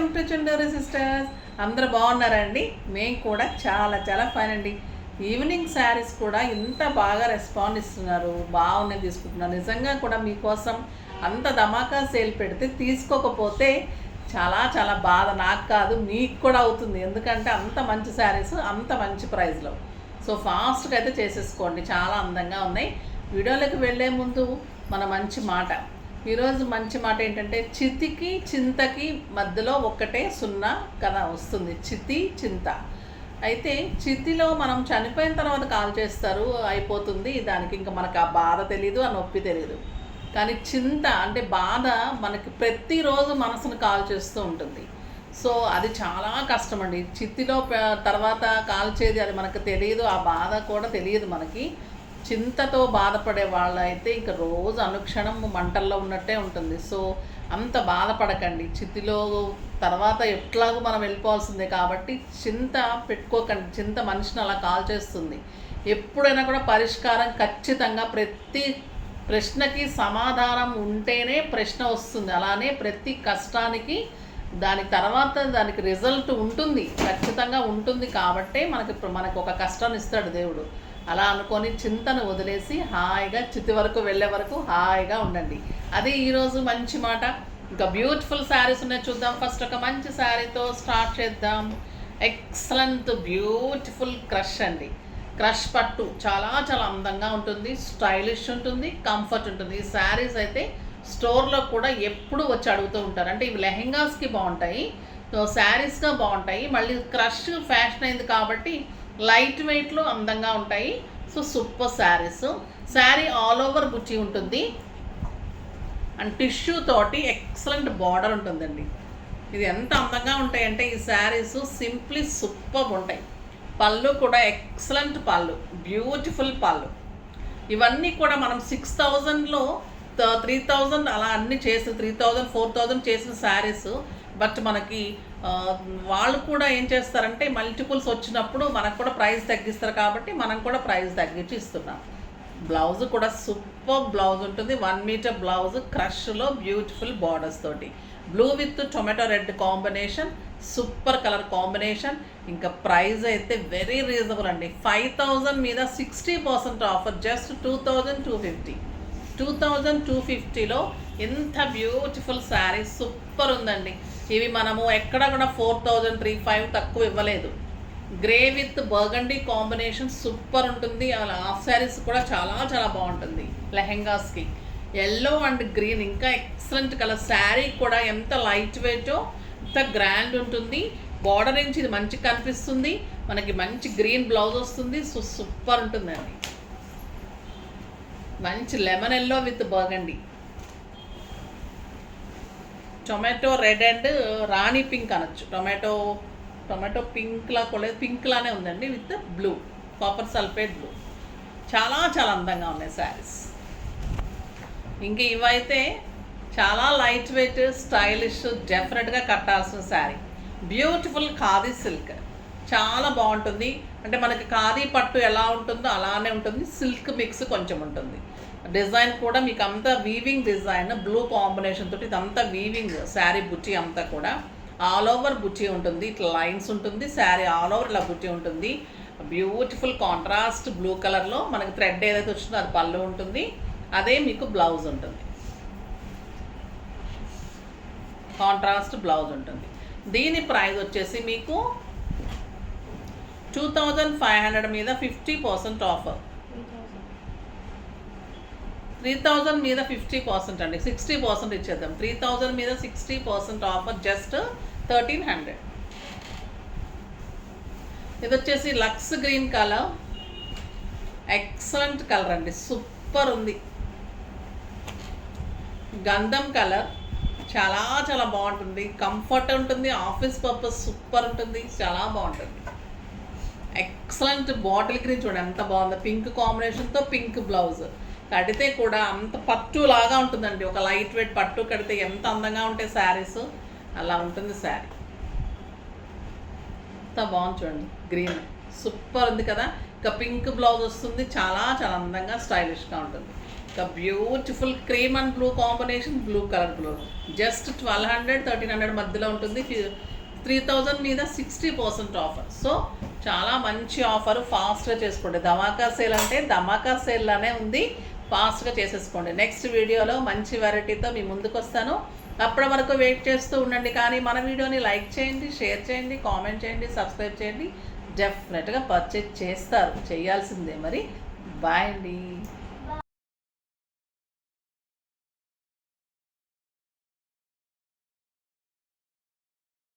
Welcome to Chunduru sisters. అందరూ బాగున్నారండి? మేము కూడా చాలా చాలా ఫైన్ అండి. ఈవినింగ్ శారీస్ కూడా ఇంత బాగా రెస్పాండ్ ఇస్తున్నారు, బాగున్నాయి తీసుకుంటున్నారు. నిజంగా కూడా మీకోసం అంత ధమాకా సేల్ పెడితే తీసుకోకపోతే చాలా చాలా బాధ. నాకు కాదు, మీకు కూడా అవుతుంది. ఎందుకంటే అంత మంచి శారీస్ అంత మంచి ప్రైస్లో. సో ఫాస్ట్గా అయితే చేసేసుకోండి, చాలా అందంగా ఉన్నాయి. వీడియోలోకి వెళ్ళే ముందు మన మంచి మాట. ఈరోజు మంచి మాట ఏంటంటే, చితికి చింతకి మధ్యలో ఒక్కటే సున్నా కదా వస్తుంది, చితి చింత. అయితే చితిలో మనం చనిపోయిన తర్వాత కాల్ చేస్తారు, అయిపోతుంది. దానికి ఇంకా మనకు ఆ బాధ తెలీదు, ఆ నొప్పి తెలీదు. కానీ చింత అంటే బాధ మనకి ప్రతిరోజు మనసును కాల్ చేస్తూ ఉంటుంది. సో అది చాలా కష్టం అండి. చితిలో తర్వాత కాల్చేది అది మనకు తెలియదు, ఆ బాధ కూడా తెలియదు మనకి. చింతతో బాధపడే వాళ్ళైతే ఇంకా రోజు అనుక్షణం మంటల్లో ఉన్నట్టే ఉంటుంది. సో అంత బాధపడకండి. చితిలో తర్వాత ఎట్లాగో మనం వెళ్ళిపోవాల్సిందే కాబట్టి చింత పెట్టుకోకండి. చింత మనిషిని అలా కాల్ చేస్తుంది. ఎప్పుడైనా కూడా పరిష్కారం ఖచ్చితంగా, ప్రతి ప్రశ్నకి సమాధానం ఉంటేనే ప్రశ్న వస్తుంది. అలానే ప్రతి కష్టానికి దాని తర్వాత దానికి రిజల్ట్ ఉంటుంది, ఖచ్చితంగా ఉంటుంది. కాబట్టే మనకు ఒక కష్టాన్ని ఇస్తాడు దేవుడు. అలా అనుకొని చింతను వదిలేసి హాయిగా చితి వరకు వెళ్ళే వరకు హాయిగా ఉండండి. అది ఈరోజు మంచి మాట. ఇంకా బ్యూటిఫుల్ శారీస్ ఉన్నాయి, చూద్దాం. ఫస్ట్ ఒక మంచి శారీతో స్టార్ట్ చేద్దాం. ఎక్సలెంట్ బ్యూటిఫుల్ క్రష్ అండి. క్రష్ పట్టు చాలా చాలా అందంగా ఉంటుంది, స్టైలిష్ ఉంటుంది, కంఫర్ట్ ఉంటుంది. ఈ శారీస్ అయితే స్టోర్లో కూడా ఎప్పుడు వచ్చి అడుగుతూ ఉంటారు. అంటే ఇవి లెహెంగాస్కి బాగుంటాయి, శారీస్గా బాగుంటాయి. మళ్ళీ క్రష్ ఫ్యాషన్ అయింది కాబట్టి లైట్ వెయిట్లో అందంగా ఉంటాయి. So super saris. Sari all over బుచ్చి ఉంటుంది అండ్ టిష్యూ తోటి ఎక్సలెంట్ బార్డర్ ఉంటుందండి. ఇది ఎంత అందంగా ఉంటాయంటే ఈ శారీస్ సింప్లీ సూపర్ ఉంటాయి. పళ్ళు కూడా ఎక్సలెంట్ పళ్ళు, బ్యూటిఫుల్ పళ్ళు. ఇవన్నీ కూడా మనం 6000లో 3000 అలా అన్నీ చేసి 3000 4000 చేసిన శారీస్. బట్ మనకి వాళ్ళు కూడా ఏం చేస్తారంటే మల్టిపుల్స్ వచ్చినప్పుడు మనకు కూడా ప్రైస్ తగ్గిస్తారు కాబట్టి మనం కూడా ప్రైస్ తగ్గించి ఇస్తున్నాం. బ్లౌజ్ కూడా సూపర్ బ్లౌజ్ ఉంటుంది, 1 మీటర్ బ్లౌజ్, క్రష్లో బ్యూటిఫుల్ బార్డర్స్ తోటి. Blue with tomato red combination, super colour combination. ఇంకా ప్రైస్ అయితే వెరీ రీజనబుల్ అండి. 5000 మీద 60% ఆఫర్, జస్ట్ 2250. 2250లో ఎంత బ్యూటిఫుల్ శారీ, సూపర్ ఉందండి. ఇవి మనము ఎక్కడ కూడా 4000-3500 తక్కువ ఇవ్వలేదు. Grey with burgundy combination super ఉంటుంది. అలా హాఫ్ శారీస్ కూడా చాలా చాలా బాగుంటుంది లెహెంగాస్కి. ఎల్లో అండ్ గ్రీన్ ఇంకా ఎక్సలెంట్ కలర్. శారీ కూడా ఎంత లైట్ వెయిటో ఎంత గ్రాండ్ ఉంటుంది. బార్డర్ నుంచి ఇది మంచిగా కనిపిస్తుంది. మనకి మంచి గ్రీన్ బ్లౌజ్ వస్తుంది. సో సూపర్ ఉంటుందండి. మంచి lemon yellow with burgundy, tomato red and Rani pink అనొచ్చు. టొమాటో పింక్లా కూడా పింక్లానే ఉందండి, with blue, copper sulphate blue. చాలా చాలా అందంగా ఉన్నాయి శారీస్. ఇంక ఇవైతే చాలా లైట్ వెయిట్, స్టైలిష్, డెఫినెట్గా కట్టాల్సిన శారీ. బ్యూటిఫుల్ ఖాదీ సిల్క్, చాలా బాగుంటుంది. అంటే మనకి ఖాదీ పట్టు ఎలా ఉంటుందో అలానే ఉంటుంది, సిల్క్ మిక్స్ కొంచెం ఉంటుంది. డిజైన్ కూడా మీకు అంతా వీవింగ్ డిజైన్, బ్లూ కాంబినేషన్ తోటి ఇదంతా వీవింగ్ శారీ. బుట్టి అంతా కూడా ఆల్ ఓవర్ బుట్టి ఉంటుంది, ఇట్లా లైన్స్ ఉంటుంది. శారీ ఆల్ ఓవర్ ఇలా బుట్టి ఉంటుంది. బ్యూటిఫుల్ కాంట్రాస్ట్ బ్లూ కలర్లో మనకి థ్రెడ్ ఏదైతే వచ్చిందో అది పళ్ళు ఉంటుంది, అదే మీకు బ్లౌజ్ ఉంటుంది. కాంట్రాస్ట్ బ్లౌజ్ ఉంటుంది. దీని ప్రైస్ వచ్చేసి మీకు 2500 మీద 50% ఆఫర్. 3000 మీద 50% అండి, 60% ఇచ్చేద్దాం. 3000 మీద 60% ఆఫర్, జస్ట్ 1300. ఇది వచ్చేసి lux green colour, excellent colour అండి, సూపర్ ఉంది. గంధం కలర్, చాలా చాలా బాగుంటుంది, కంఫర్ట్ ఉంటుంది, ఆఫీస్ పర్పస్ సూపర్ ఉంటుంది, చాలా బాగుంటుంది. ఎక్సలెంట్ బాటిల్ గ్రీన్ చూడండి ఎంత బాగుందో, పింక్ కాంబినేషన్తో పింక్ బ్లౌజ్. కడితే కూడా అంత పట్టు లాగా ఉంటుందండి. ఒక లైట్ వెయిట్ పట్టు కడితే ఎంత అందంగా ఉంటాయి శారీస్, అలా ఉంటుంది శారీ. ఎంత బాగుంది చూడండి, గ్రీన్ సూపర్ ఉంది కదా. ఇంకా పింక్ బ్లౌజ్ వస్తుంది, చాలా చాలా అందంగా స్టైలిష్గా ఉంటుంది. ఒక beautiful cream and blue combination, blue colour blue. Just 1200 1300 మధ్యలో ఉంటుంది. 3000 మీద 60% ఆఫర్. సో చాలా మంచి ఆఫర్, ఫాస్ట్గా చేసుకోండి. ధమాకా సేల్ అంటే ధమాకా సేల్లానే ఉంది, ఫాస్ట్గా చేసేసుకోండి. నెక్స్ట్ వీడియోలో మంచి వెరైటీతో మీ ముందుకు వస్తాను. అప్పటి వరకు వెయిట్ చేస్తూ ఉండండి. కానీ మన వీడియోని లైక్ చేయండి, షేర్ చేయండి, కామెంట్ చేయండి, సబ్స్క్రైబ్ చేయండి. డెఫినెట్గా పర్చేజ్ చేస్తారు, చేయాల్సిందే. మరి బాయ్ అండి.